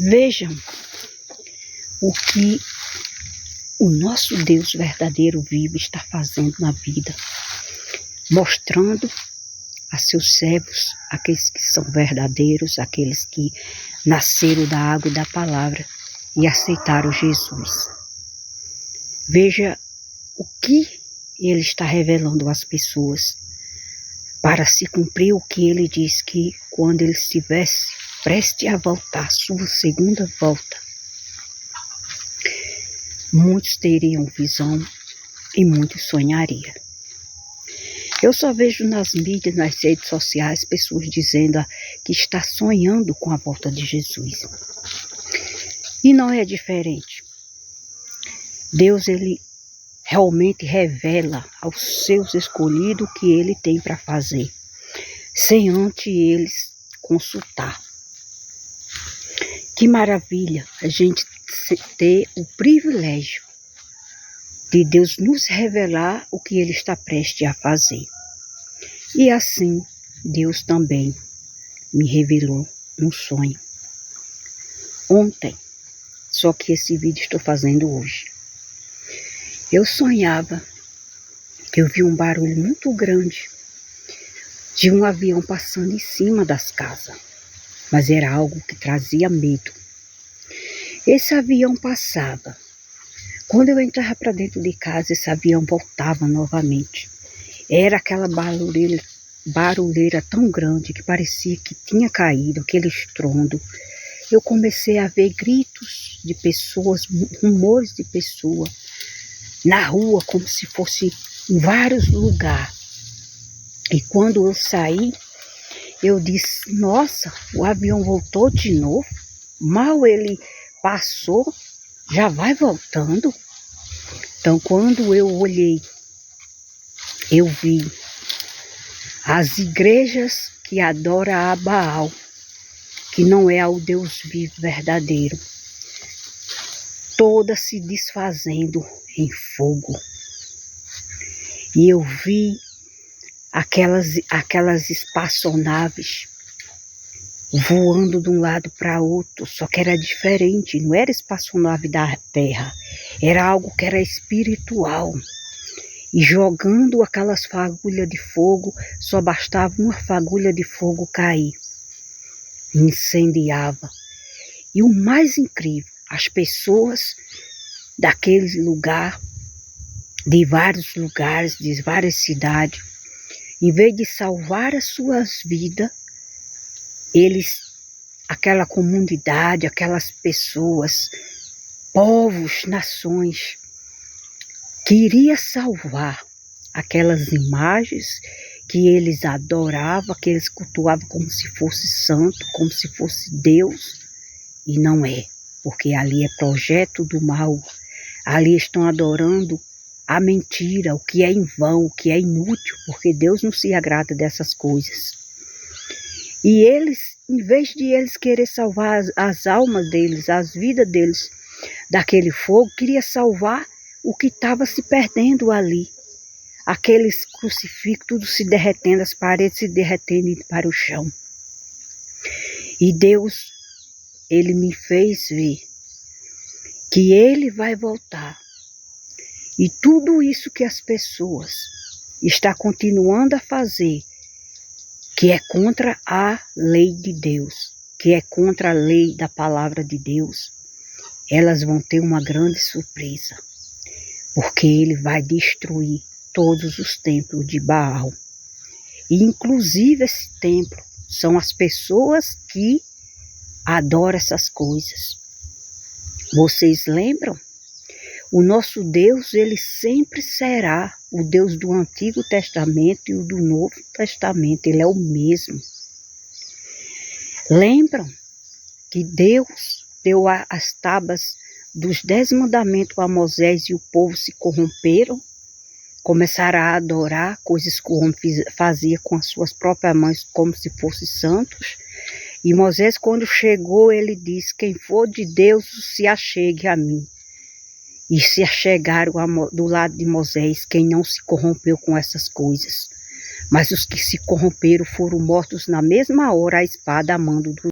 Vejam o que o nosso Deus verdadeiro vivo está fazendo na vida, mostrando a seus servos, aqueles que são verdadeiros, aqueles que nasceram da água e da palavra e aceitaram Jesus. Veja o que ele está revelando às pessoas para se cumprir o que ele diz, que quando ele estivesse preste a voltar, sua segunda volta, muitos teriam visão e muitos sonhariam. Eu só vejo nas mídias, nas redes sociais, pessoas dizendo que está sonhando com a volta de Jesus. E não é diferente. Deus, ele realmente revela aos seus escolhidos o que ele tem para fazer, sem antes eles consultar. Que maravilha a gente ter o privilégio de Deus nos revelar o que ele está prestes a fazer. E assim, Deus também me revelou um sonho ontem, só que esse vídeo estou fazendo hoje. Eu sonhava que eu vi um barulho muito grande de um avião passando em cima das casas, mas era algo que trazia medo. Esse avião passava. Quando eu entrava para dentro de casa, esse avião voltava novamente. Era aquela barulheira tão grande que parecia que tinha caído, aquele estrondo. Eu comecei a ver gritos de pessoas, rumores de pessoas na rua, como se fosse em vários lugares. E quando eu saí, eu disse, nossa, o avião voltou de novo? Mal ele passou, já vai voltando? Então, quando eu olhei, eu vi as igrejas que adoram a Baal, que não é o Deus vivo verdadeiro, todas se desfazendo em fogo. E eu vi aquelas espaçonaves voando de um lado para outro, só que era diferente, não era espaçonave da terra, era algo que era espiritual. E jogando aquelas fagulhas de fogo, só bastava uma fagulha de fogo cair, incendiava. E o mais incrível, as pessoas daquele lugar, de vários lugares, de várias cidades, em vez de salvar as suas vidas, eles, aquela comunidade, aquelas pessoas, povos, nações, queria salvar aquelas imagens que eles adoravam, que eles cultuavam como se fosse santo, como se fosse Deus, e não é, porque ali é projeto do mal, ali estão adorando a mentira, o que é em vão, o que é inútil, porque Deus não se agrada dessas coisas. E eles, em vez de eles querer salvar as almas deles, as vidas deles daquele fogo, queria salvar o que estava se perdendo ali. Aqueles crucifixos, tudo se derretendo, as paredes se derretendo para o chão. E Deus, ele me fez ver que ele vai voltar. E tudo isso que as pessoas estão continuando a fazer, que é contra a lei de Deus, que é contra a lei da palavra de Deus, elas vão ter uma grande surpresa, porque ele vai destruir todos os templos de Baal. E inclusive esse templo são as pessoas que adoram essas coisas. Vocês lembram? O nosso Deus, ele sempre será o Deus do Antigo Testamento e o do Novo Testamento, ele é o mesmo. Lembram que Deus deu as tábuas dos 10 mandamentos a Moisés e o povo se corromperam? Começaram a adorar coisas que o homem fazia com as suas próprias mãos como se fossem santos. E Moisés, quando chegou, ele disse, quem for de Deus se achegue a mim. E se achegaram do lado de Moisés, quem não se corrompeu com essas coisas. Mas os que se corromperam foram mortos na mesma hora, a espada a mando do